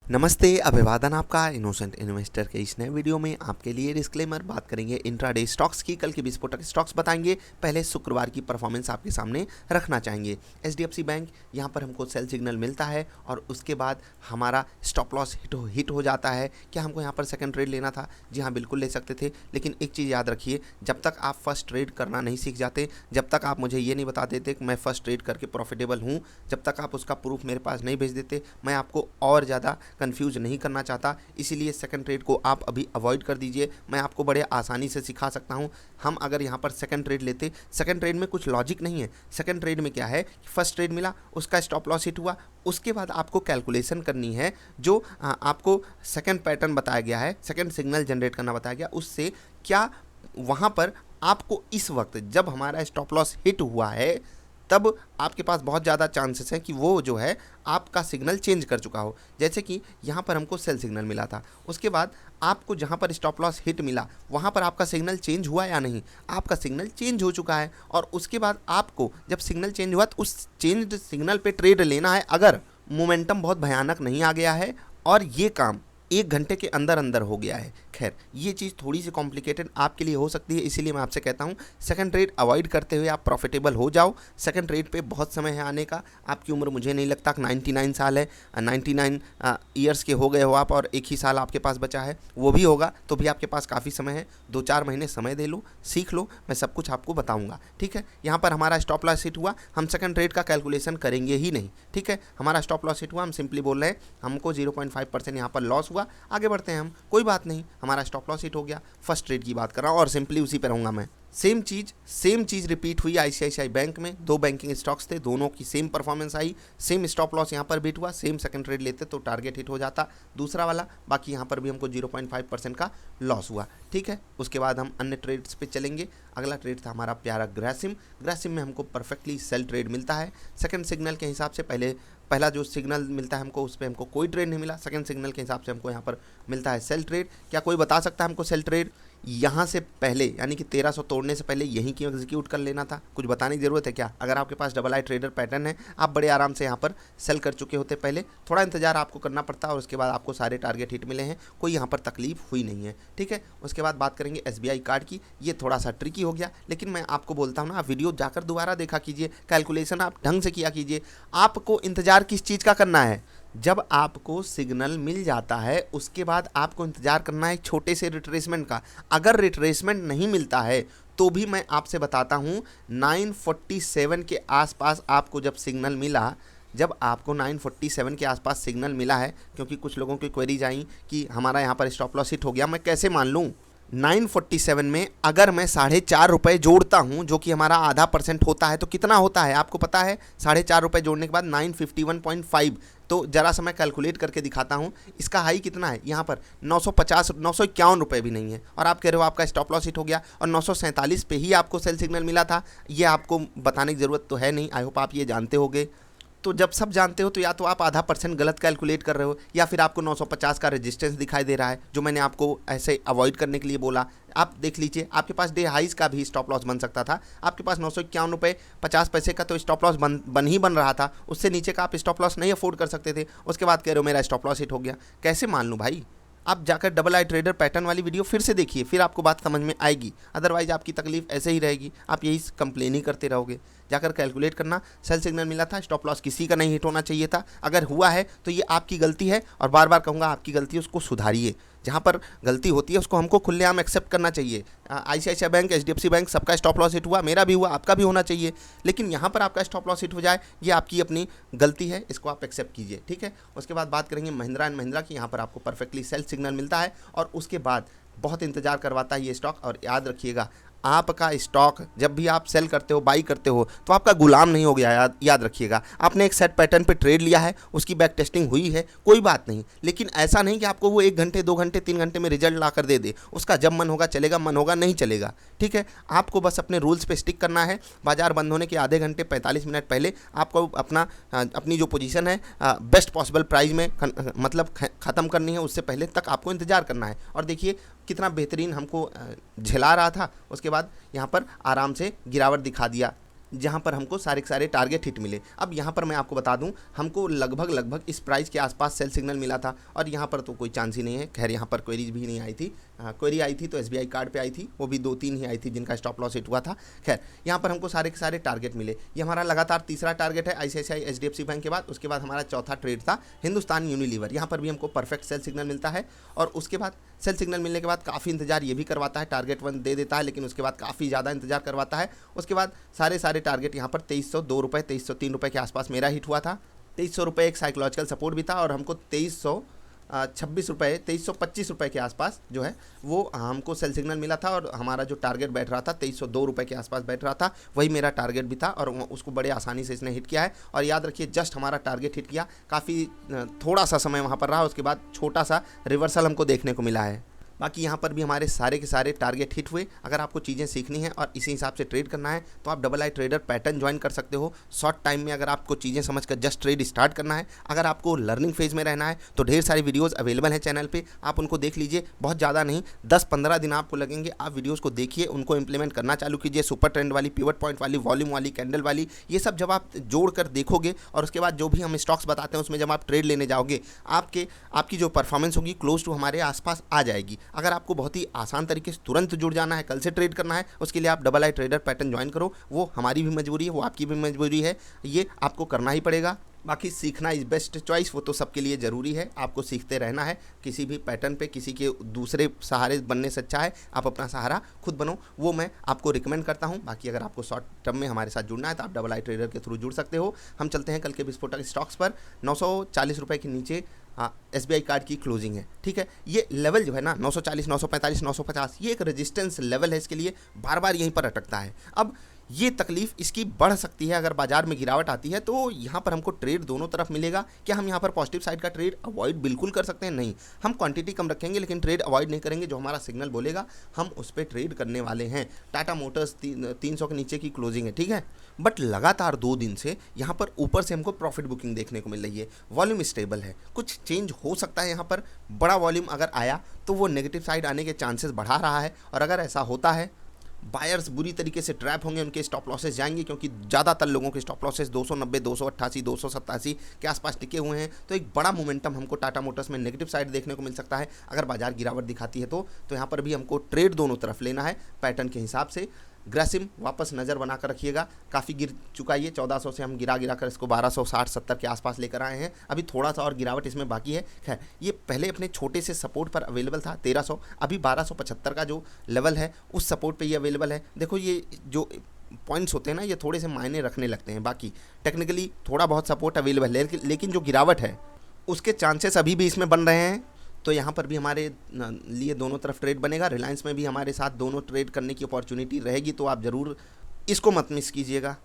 नमस्ते, अभिवादन आपका इनोसेंट इन्वेस्टर के इस नए वीडियो में आपके लिए डिस्क्लेमर। बात करेंगे इंट्राडे स्टॉक्स की। कल के विस्फोटक स्टॉक्स बताएंगे। पहले शुक्रवार की परफॉर्मेंस आपके सामने रखना चाहेंगे। एचडीएफसी बैंक, यहाँ पर हमको सेल सिग्नल मिलता है और उसके बाद हमारा स्टॉप लॉस हिट हो जाता है। क्या हमको यहाँ पर सेकंड ट्रेड लेना था? जी हाँ, बिल्कुल ले सकते थे, लेकिन एक चीज़ याद रखिए, जब तक आप फर्स्ट ट्रेड करना नहीं सीख जाते, जब तक आप मुझे ये नहीं बता देते कि मैं फर्स्ट ट्रेड करके प्रॉफिटेबल हूँ, जब तक आप उसका प्रूफ मेरे पास नहीं भेज देते, मैं आपको और ज़्यादा कंफ्यूज नहीं करना चाहता। इसीलिए सेकंड ट्रेड को आप अभी अवॉइड कर दीजिए। मैं आपको बड़े आसानी से सिखा सकता हूं। हम अगर यहां पर सेकंड ट्रेड लेते, सेकंड ट्रेड में कुछ लॉजिक नहीं है। सेकंड ट्रेड में क्या है, फर्स्ट ट्रेड मिला, उसका स्टॉप लॉस हिट हुआ, उसके बाद आपको कैलकुलेशन करनी है। जो आपको सेकंड पैटर्न बताया गया है, सेकंड सिग्नल जनरेट करना बताया गया, उससे क्या वहां पर आपको इस वक्त जब हमारा स्टॉप लॉस हिट हुआ है, तब आपके पास बहुत ज़्यादा चांसेस हैं कि वो जो है आपका सिग्नल चेंज कर चुका हो। जैसे कि यहाँ पर हमको सेल सिग्नल मिला था, उसके बाद आपको जहाँ पर स्टॉप लॉस हिट मिला वहाँ पर आपका सिग्नल चेंज हुआ या नहीं? आपका सिग्नल चेंज हो चुका है। और उसके बाद आपको जब सिग्नल चेंज हुआ तो उस चेंज्ड सिग्नल पे ट्रेड लेना है, अगर मोमेंटम बहुत भयानक नहीं आ गया है और ये काम 1 घंटे के अंदर अंदर हो गया है। खैर, ये चीज़ थोड़ी सी कॉम्प्लिकेटेड आपके लिए हो सकती है, इसीलिए मैं आपसे कहता हूँ सेकंड ट्रेड अवॉइड करते हुए आप प्रॉफिटेबल हो जाओ। सेकंड ट्रेड पे बहुत समय है आने का। आपकी उम्र मुझे नहीं लगता कि 99 साल है, 99 ईयर्स के हो गए हो आप, और एक ही साल आपके पास बचा है, वो भी होगा तो भी आपके पास काफ़ी समय है। 2-4 महीने समय दे लो, सीख लो, मैं सब कुछ आपको बताऊँगा। ठीक है, यहाँ पर हमारा स्टॉप लॉस हिट हुआ, हम सेकंड ट्रेड का कैलकुलेशन करेंगे ही नहीं। ठीक है, हमारा स्टॉप लॉस हिट हुआ, हम सिंपली बोल रहे हैं हमको 0.5% यहाँ पर लॉस हुआ, आगे बढ़ते हैं हम, कोई बात नहीं, हमारा स्टॉप लॉस हिट हो गया। फर्स्ट ट्रेड की बात कर रहा हूँ और सिंपली उसी पर रहूँगा मैं। सेम चीज़ रिपीट हुई आईसीआईसीआई बैंक में। 2 बैंकिंग स्टॉक्स थे, दोनों की सेम परफॉर्मेंस आई, सेम स्टॉप लॉस यहाँ पर बीट हुआ, सेम सेकंड ट्रेड लेते तो टारगेट हिट हो जाता दूसरा वाला। बाकी यहाँ पर भी हमको 0.5% का लॉस हुआ। ठीक है, उसके बाद हम अन्य ट्रेड्स पे चलेंगे। अगला ट्रेड था हमारा प्यारा ग्रासिम में हमको परफेक्टली सेल ट्रेड मिलता है। सेकंड सिग्नल के हिसाब से पहला जो सिग्नल मिलता है हमको, उस पर हमको कोई ट्रेड नहीं मिला। सेकंड सिग्नल के हिसाब से हमको यहाँ पर मिलता है सेल ट्रेड। क्या कोई बता सकता है हमको सेल ट्रेड यहाँ से पहले, यानी कि 1300 तोड़ने से पहले यहीं क्यों एग्जीक्यूट कर लेना था? कुछ बताने की ज़रूरत है क्या? अगर आपके पास डबल आई ट्रेडर पैटर्न है, आप बड़े आराम से यहाँ पर सेल कर चुके होते पहले। थोड़ा इंतजार आपको करना पड़ता है और उसके बाद आपको सारे टारगेट हिट मिले हैं, कोई यहाँ पर तकलीफ हुई नहीं है। ठीक है, उसके बाद बात करेंगे एसबीआई कार्ड की। ये थोड़ा सा ट्रिकी हो गया, लेकिन मैं आपको बोलता हूँ ना, आप वीडियो जाकर दोबारा देखा कीजिए, कैलकुलेशन आप ढंग से किया कीजिए। आपको इंतजार किस चीज़ का करना है? जब आपको सिग्नल मिल जाता है उसके बाद आपको इंतज़ार करना है छोटे से रिट्रेसमेंट का। अगर रिट्रेसमेंट नहीं मिलता है तो भी मैं आपसे बताता हूँ 947 के आसपास आपको जब सिग्नल मिला, जब आपको 947 के आसपास सिग्नल मिला है, क्योंकि कुछ लोगों की क्वेरीज आई कि हमारा यहाँ पर स्टॉप लॉस हिट हो गया, मैं कैसे मान लूँ? 947 में अगर मैं ₹4.5 जोड़ता हूं, जो कि हमारा ½ होता है, तो कितना होता है आपको पता है? ₹4.5 जोड़ने के बाद 951.5। तो जरा सा मैं कैलकुलेट करके दिखाता हूं, इसका हाई कितना है यहाँ पर? 950, ₹951 भी नहीं है, और आप कह रहे हो आपका स्टॉप लॉस हिट हो गया, और 947 पे ही आपको सेल सिग्नल मिला था। ये आपको बताने की ज़रूरत तो है नहीं, आई होप आप ये जानते होंगे। तो जब सब जानते हो तो या तो आप ½ गलत कैलकुलेट कर रहे हो, या फिर आपको 950 का रेजिस्टेंस दिखाई दे रहा है, जो मैंने आपको ऐसे अवॉइड करने के लिए बोला। आप देख लीजिए, आपके पास डे हाइज का भी स्टॉप लॉस बन सकता था। आपके पास ₹951.50 का तो स्टॉप लॉस बन रहा था, उससे नीचे का आप स्टॉप लॉस नहीं अफोर्ड कर सकते थे। उसके बाद कह रहे हो मेरा स्टॉप लॉस हिट हो गया, कैसे मान लूँ भाई? आप जाकर डबल आई ट्रेडर पैटर्न वाली वीडियो फिर से देखिए, फिर आपको बात समझ में आएगी। अदरवाइज आपकी तकलीफ ऐसे ही रहेगी, आप यही कंप्लेन ही करते रहोगे। जाकर कैलकुलेट करना, सेल सिग्नल मिला था, स्टॉप लॉस किसी का नहीं हिट होना चाहिए था। अगर हुआ है तो ये आपकी गलती है, और बार बार कहूँगा आपकी गलती है, उसको सुधारिए। जहाँ पर गलती होती है उसको हमको खुलेआम एक्सेप्ट करना चाहिए। आईसीआईसीआई बैंक, एचडीएफसी बैंक, सबका स्टॉप लॉस हिट हुआ, मेरा भी हुआ, आपका भी होना चाहिए। लेकिन यहाँ पर आपका स्टॉप लॉस हिट हो जाए, ये आपकी अपनी गलती है, इसको आप एक्सेप्ट कीजिए। ठीक है, उसके बाद बात करेंगे महिंद्रा एंड महिंद्रा की। यहाँ पर आपको परफेक्टली सेल सिग्नल मिलता है और उसके बाद बहुत इंतजार करवाता है ये स्टॉक। और याद रखिएगा, आपका स्टॉक जब भी आप सेल करते हो, बाई करते हो, तो आपका गुलाम नहीं हो गया। याद रखिएगा, आपने एक सेट पैटर्न पे ट्रेड लिया है, उसकी बैक टेस्टिंग हुई है, कोई बात नहीं, लेकिन ऐसा नहीं कि आपको वो 1 घंटे 2 घंटे 3 घंटे में रिजल्ट ला कर दे दे। उसका जब मन होगा चलेगा, मन होगा नहीं चलेगा। ठीक है, आपको बस अपने रूल्स पे स्टिक करना है। बाजार बंद होने के आधे घंटे 45 मिनट पहले आपको अपनी जो पोजीशन है बेस्ट पॉसिबल प्राइस में मतलब ख़त्म करनी है, उससे पहले तक आपको इंतजार करना है। और देखिए कितना बेहतरीन हमको झेला रहा था, उसके बाद यहाँ पर आराम से गिरावट दिखा दिया। जहाँ पर हमको सारे के सारे टारगेट हिट मिले। अब यहाँ पर मैं आपको बता दूँ, हमको लगभग इस प्राइस के आसपास सेल सिग्नल मिला था और यहाँ पर तो कोई चांस ही नहीं है। खैर यहाँ पर क्वेरीज भी नहीं आई थी, क्वेरी आई थी तो SBI कार्ड पे आई थी, वो भी 2-3 ही आई थी जिनका स्टॉप लॉस हिट हुआ था। खैर यहाँ पर हमको सारे के सारे टारगेट मिले। ये हमारा लगातार तीसरा टारगेट है ICICI HDFC बैंक के बाद। उसके बाद हमारा चौथा ट्रेड था हिंदुस्तान यूनिलीवर। यहाँ पर भी हमको परफेक्ट सेल सिग्नल मिलता है और उसके बाद सेल सिग्नल मिलने के बाद काफ़ी इंतजार ये भी करवाता है, टारगेट 1 दे देता है, लेकिन उसके बाद काफ़ी ज़्यादा इंतजार करवाता है। उसके बाद सारे टारगेट यहाँ पर 2302 रुपये 2303 रुपये के आसपास मेरा हिट हुआ था। 2300 रुपये एक साइकोलॉजिकल सपोर्ट भी था और हमको 2326 रुपये 2325 रुपये के आसपास जो है वो हमको सेल सिग्नल मिला था और हमारा जो टारगेट बैठ रहा था 2302 रुपये के आसपास बैठ रहा था, वही मेरा टारगेट भी था और उसको बड़े आसानी से इसने हिट किया है। और याद रखिए जस्ट हमारा टारगेट हिट किया, काफ़ी थोड़ा सा समय वहाँ पर रहा, उसके बाद छोटा सा रिवर्सल हमको देखने को मिला है। बाकी यहाँ पर भी हमारे सारे के सारे टारगेट हिट हुए। अगर आपको चीज़ें सीखनी है और इसी हिसाब से ट्रेड करना है तो आप डबल आई ट्रेडर पैटर्न ज्वाइन कर सकते हो। शॉर्ट टाइम में अगर आपको चीज़ें समझकर जस्ट ट्रेड स्टार्ट करना है, अगर आपको लर्निंग फेज़ में रहना है तो ढेर सारी वीडियोज़ अवेलेबल हैं चैनल पर, आप उनको देख लीजिए। बहुत ज़्यादा नहीं, 10-15 दिन आपको लगेंगे। आप वीडियोज़ को देखिए, उनको इंप्लीमेंट करना चालू कीजिए। सुपर ट्रेंड वाली, पिवट पॉइंट वाली, वॉल्यूम वाली, कैंडल वाली, ये सब जब आप जोड़ कर देखोगे और उसके बाद जो भी हम स्टॉक्स बताते हैं उसमें जब आप ट्रेड लेने जाओगे, आपकी जो परफॉर्मेंस होगी क्लोज टू हमारे आसपास आ जाएगी। अगर आपको बहुत ही आसान तरीके से तुरंत जुड़ जाना है, कल से ट्रेड करना है, उसके लिए आप डबल आई ट्रेडर पैटर्न ज्वाइन करो। वो हमारी भी मजबूरी है, वो आपकी भी मजबूरी है, ये आपको करना ही पड़ेगा। बाकी सीखना इज़ बेस्ट चॉइस, वो तो सबके लिए ज़रूरी है। आपको सीखते रहना है, किसी भी पैटर्न पे किसी के दूसरे सहारे बनने से अच्छा है आप अपना सहारा खुद बनो, वो मैं आपको रिकमेंड करता हूँ। बाकी अगर आपको शॉर्ट टर्म में हमारे साथ जुड़ना है तो आप डबल आई ट्रेडर के थ्रू जुड़ सकते हो। हम चलते हैं कल के विस्फोटक स्टॉक्स पर। 940 रुपये के नीचे SBI कार्ड की क्लोजिंग है, ठीक है। ये लेवल जो है ना 940, 945, 950, ये एक रेजिस्टेंस लेवल है, इसके लिए बार बार यहीं पर अटकता है। अब ये तकलीफ इसकी बढ़ सकती है अगर बाजार में गिरावट आती है, तो यहाँ पर हमको ट्रेड दोनों तरफ मिलेगा। क्या हम यहाँ पर पॉजिटिव साइड का ट्रेड अवॉइड बिल्कुल कर सकते हैं? नहीं, हम क्वांटिटी कम रखेंगे लेकिन ट्रेड अवॉइड नहीं करेंगे। जो हमारा सिग्नल बोलेगा हम उस पर ट्रेड करने वाले हैं। टाटा मोटर्स 300 के नीचे की क्लोजिंग है, ठीक है, बट लगातार 2 दिन से यहाँ पर ऊपर से हमको प्रॉफिट बुकिंग देखने को मिल रही है। वॉल्यूम स्टेबल है, कुछ चेंज हो सकता है यहाँ पर। बड़ा वॉल्यूम अगर आया तो वो नेगेटिव साइड आने के चांसेस बढ़ा रहा है, और अगर ऐसा होता है बायर्स बुरी तरीके से ट्रैप होंगे, उनके स्टॉप लॉसेस जाएंगे, क्योंकि ज़्यादातर लोगों के स्टॉप लॉसेस 290, 288, 287 के आसपास टिके हुए हैं। तो एक बड़ा मोमेंटम हमको टाटा मोटर्स में नेगेटिव साइड देखने को मिल सकता है। अगर बाजार गिरावट दिखाती है तो यहाँ पर भी हमको ट्रेड दोनों तरफ लेना है पैटर्न के हिसाब से। ग्रेसिम वापस नज़र बनाकर रखिएगा, काफ़ी गिर चुका है ये 1400 से हम गिरा कर इसको 1260-70 के आसपास लेकर आए हैं। अभी थोड़ा सा और गिरावट इसमें बाकी है। खैर ये पहले अपने छोटे से सपोर्ट पर अवेलेबल था 1300, अभी 1275 का जो लेवल है उस सपोर्ट पे ये अवेलेबल है। देखो ये जो पॉइंट्स होते हैं ना, ये थोड़े से मायने रखने लगते हैं। बाकी टेक्निकली थोड़ा बहुत सपोर्ट अवेलेबल है, लेकिन जो गिरावट है उसके चांसेस अभी भी इसमें बन रहे हैं। तो यहाँ पर भी हमारे लिए दोनों तरफ ट्रेड बनेगा। रिलायंस में भी हमारे साथ दोनों ट्रेड करने की अपॉर्चुनिटी रहेगी, तो आप ज़रूर इसको मत मिस कीजिएगा।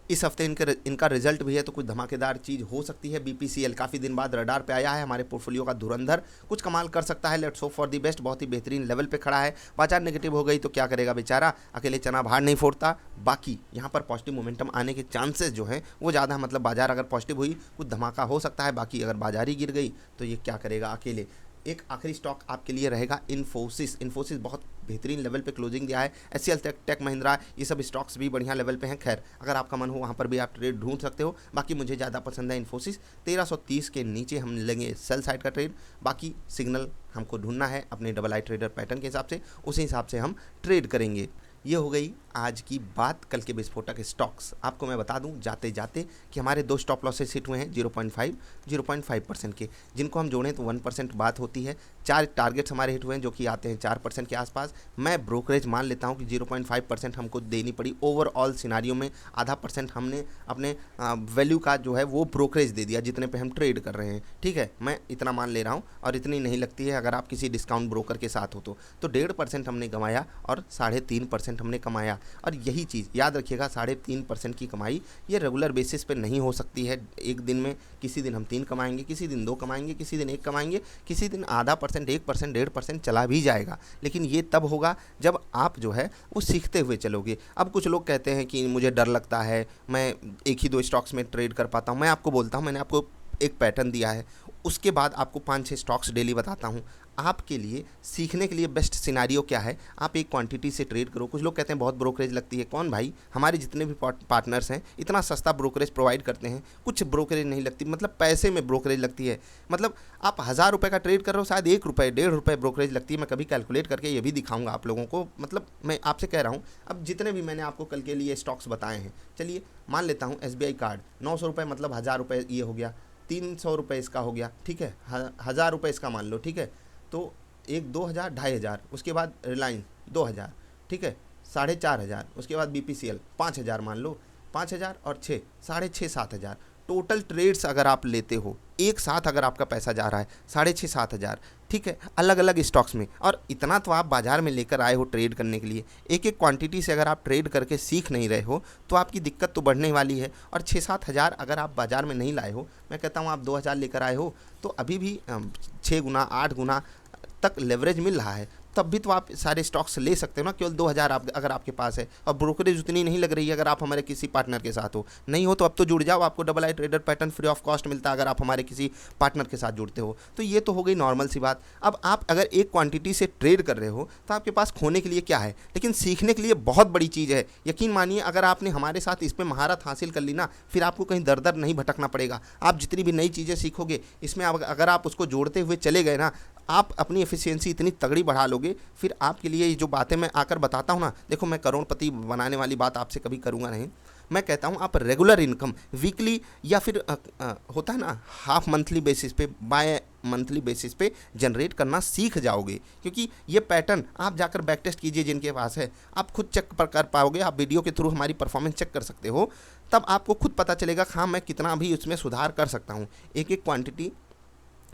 इस हफ्ते इनका रिजल्ट भी है, तो कुछ धमाकेदार चीज़ हो सकती है। BPCL काफ़ी दिन बाद रडार पे आया है, हमारे पोर्टफोलियो का धुरंधर कुछ कमाल कर सकता है। Let's hope for the best. बहुत ही बेहतरीन लेवल पे खड़ा है। बाजार नेगेटिव हो गई तो क्या करेगा बेचारा, अकेले चना बाहर नहीं फोड़ता। बाकी यहाँ पर पॉजिटिव मोमेंटम आने के चांसेस जो हैं वो ज़्यादा, मतलब बाजार अगर पॉजिटिव हुई कुछ धमाका हो सकता है। बाकी अगर बाजार ही गिर गई तो ये क्या करेगा अकेले। एक आखिरी स्टॉक आपके लिए रहेगा इन्फोसिस बहुत बेहतरीन लेवल पे क्लोजिंग दिया है। HCL टेक महिंद्रा, ये सब स्टॉक्स भी बढ़िया लेवल पे हैं। खैर अगर आपका मन हो वहाँ पर भी आप ट्रेड ढूंढ सकते हो। बाकी मुझे ज़्यादा पसंद है इन्फोसिस। 1330 के नीचे हम लेंगे सेल साइड का ट्रेड। बाकी सिग्नल हमको ढूंढना है अपने डबल आई ट्रेडर पैटर्न के हिसाब से, उसी हिसाब से हम ट्रेड करेंगे। ये हो गई आज की बात कल के विस्फोटक स्टॉक्स। आपको मैं बता दूं जाते जाते कि हमारे 2 स्टॉप लॉसेस हिट हुए हैं 0.5% के, जिनको हम जोड़ें तो 1% बात होती है। 4 टारगेट्स हमारे हिट हुए हैं जो कि आते हैं 4% के आसपास। मैं ब्रोकरेज मान लेता हूं कि 0.5% हमको देनी पड़ी। ओवरऑल सिनारियो में आधा % हमने अपने वैल्यू का जो है वो ब्रोकरेज दे दिया जितने पे हम ट्रेड कर रहे हैं, ठीक है। मैं इतना मान ले रहा हूँ, और इतनी नहीं लगती है अगर आप किसी डिस्काउंट ब्रोकर के साथ हो तो 1.5% हमने गंवाया और 3.5% हमने कमाया। और यही चीज़ याद रखिएगा, 3.5% की कमाई ये रेगुलर बेसिस पे नहीं हो सकती है। एक दिन में किसी दिन हम 3 कमाएंगे, किसी दिन 2 कमाएंगे, किसी दिन 1 कमाएंगे, किसी दिन आधा %, 1%, 1.5% चला भी जाएगा। लेकिन ये तब होगा जब आप जो है वो सीखते हुए चलोगे। अब कुछ लोग कहते हैं कि मुझे डर लगता है, मैं 1 ही 2 स्टॉक्स में ट्रेड कर पाता हूँ। मैं आपको बोलता हूँ, मैंने आपको एक पैटर्न दिया है, उसके बाद आपको 5-6 स्टॉक्स डेली बताता हूँ। आपके लिए सीखने के लिए बेस्ट सिनारियो क्या है, आप एक क्वांटिटी से ट्रेड करो। कुछ लोग कहते हैं बहुत ब्रोकरेज लगती है। कौन भाई, हमारे जितने भी पार्टनर्स हैं इतना सस्ता ब्रोकरेज प्रोवाइड करते हैं, कुछ ब्रोकरेज नहीं लगती, मतलब पैसे में ब्रोकरेज लगती है। मतलब आप 1000 रुपये का ट्रेड कर रहे हो, शायद 1 रुपये 1.5 रुपये ब्रोकरेज लगती है। मैं कभी कैलकुलेट करके ये भी दिखाऊंगा आप लोगों को। मतलब मैं आपसे कह रहा हूँ, अब जितने भी मैंने आपको कल के लिए स्टॉक्स बताए हैं, चलिए मान लेता हूँ SBI कार्ड 900 रुपये, मतलब 1000 रुपये ये हो गया, 300 रुपये इसका हो गया, ठीक है, 1000 रुपये इसका मान लो, ठीक है। तो 1 2000 2500, उसके बाद रिलायंस 2000, ठीक है, 4500, उसके बाद BPCL 5000 मान लो, 5000 और 6 6.5 7000 टोटल ट्रेड्स अगर आप लेते हो एक साथ, अगर आपका पैसा जा रहा है 6.5 7000, ठीक है, अलग अलग स्टॉक्स में। और इतना तो आप बाज़ार में लेकर आए हो ट्रेड करने के लिए, एक एक क्वांटिटी से अगर आप ट्रेड करके सीख नहीं रहे हो तो आपकी दिक्कत तो बढ़ने वाली है। और 6-7 हज़ार अगर आप बाज़ार में नहीं लाए हो, मैं कहता हूँ आप 2000 लेकर आए हो तो अभी भी 6 गुना 8 गुना तक लेवरेज मिल रहा है, तब भी तो आप सारे स्टॉक्स ले सकते हो ना। केवल 2000 अगर आपके पास है और ब्रोकरेज उतनी नहीं लग रही है अगर आप हमारे किसी पार्टनर के साथ हो। नहीं हो तो अब तो जुड़ जाओ, आपको double I trader pattern free of cost मिलता है अगर आप हमारे किसी पार्टनर के साथ जुड़ते हो। तो ये तो हो गई नॉर्मल सी बात। अब आप अगर एक क्वांटिटी से ट्रेड कर रहे हो तो आपके पास खोने के लिए क्या है, लेकिन सीखने के लिए बहुत बड़ी चीज़ है। यकीन मानिए, अगर आपने हमारे साथ इस पर महारत हासिल कर ली ना, फिर आपको कहीं दर दर नहीं भटकना पड़ेगा। आप जितनी भी नई चीज़ें सीखोगे इसमें अगर आप उसको जोड़ते हुए चले गए ना, आप अपनी एफिशिएंसी इतनी तगड़ी बढ़ा लोगे, फिर आपके लिए ये जो बातें मैं आकर बताता हूँ ना, देखो मैं करोड़पति बनाने वाली बात आपसे कभी करूँगा नहीं। मैं कहता हूँ आप रेगुलर इनकम वीकली या फिर होता है ना हाफ मंथली बेसिस पे, बाय मंथली बेसिस पे जनरेट करना सीख जाओगे। क्योंकि ये पैटर्न आप जाकर बैक टेस्ट कीजिए, जिनके पास है आप खुद चेक कर पाओगे। आप वीडियो के थ्रू हमारी परफॉर्मेंस चेक कर सकते हो, तब आपको खुद पता चलेगा हाँ मैं कितना भी उसमें सुधार कर सकता हूँ। एक एक क्वान्टिटी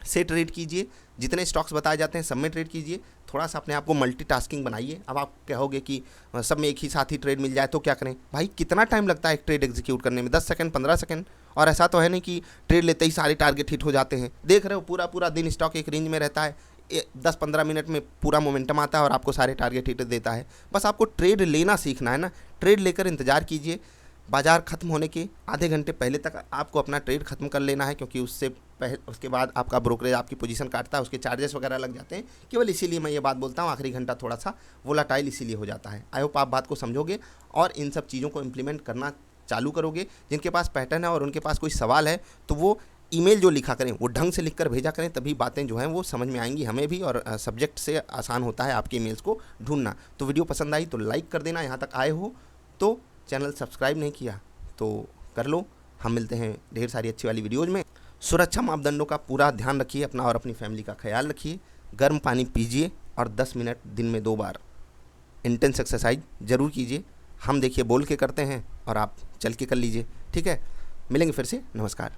से ट्रेड कीजिए, जितने स्टॉक्स बताए जाते हैं सब में ट्रेड कीजिए। थोड़ा सा अपने आप को मल्टीटास्किंग बनाइए। अब आप कहोगे कि सब में एक ही साथ ही ट्रेड मिल जाए तो क्या करें भाई, कितना टाइम लगता है एक ट्रेड एग्जीक्यूट करने में, 10 सेकंड 15 सेकंड। और ऐसा तो है नहीं कि ट्रेड लेते ही सारे टारगेट हिट हो जाते हैं। देख रहे हो पूरा पूरा दिन स्टॉक एक रेंज में रहता है, 10-15 मिनट में पूरा मोमेंटम आता है और आपको सारे टारगेट हिट देता है। बस आपको ट्रेड लेना सीखना है ना। ट्रेड लेकर इंतज़ार कीजिए, बाजार ख़त्म होने के आधे घंटे पहले तक आपको अपना ट्रेड ख़त्म कर लेना है, क्योंकि उसके बाद आपका ब्रोकरेज आपकी पोजीशन काटता है, उसके चार्जेस वगैरह लग जाते हैं। केवल इसीलिए मैं ये बात बोलता हूँ, आखिरी घंटा थोड़ा सा वोलाटाइल इसीलिए हो जाता है। आई होप आप बात को समझोगे और इन सब चीज़ों को इम्प्लीमेंट करना चालू करोगे। जिनके पास पैटर्न है और उनके पास कोई सवाल है तो वो ईमेल जो लिखा करें वो ढंग से लिखकर भेजा करें, तभी बातें जो हैं वो समझ में आएंगी हमें भी, और सब्जेक्ट से आसान होता है आपके ईमेल्स को ढूंढना। तो वीडियो पसंद आई तो लाइक कर देना, यहाँ तक आए हो तो चैनल सब्सक्राइब नहीं किया तो कर लो। हम मिलते हैं ढेर सारी अच्छी वाली वीडियोज़ में। सुरक्षा मापदंडों का पूरा ध्यान रखिए अपना और अपनी फैमिली का ख्याल रखिए। गर्म पानी पीजिए और 10 मिनट दिन में 2 बार इंटेंस एक्सरसाइज ज़रूर कीजिए। हम देखिए बोल के करते हैं और आप चल के कर लीजिए, ठीक है। मिलेंगे फिर से, नमस्कार।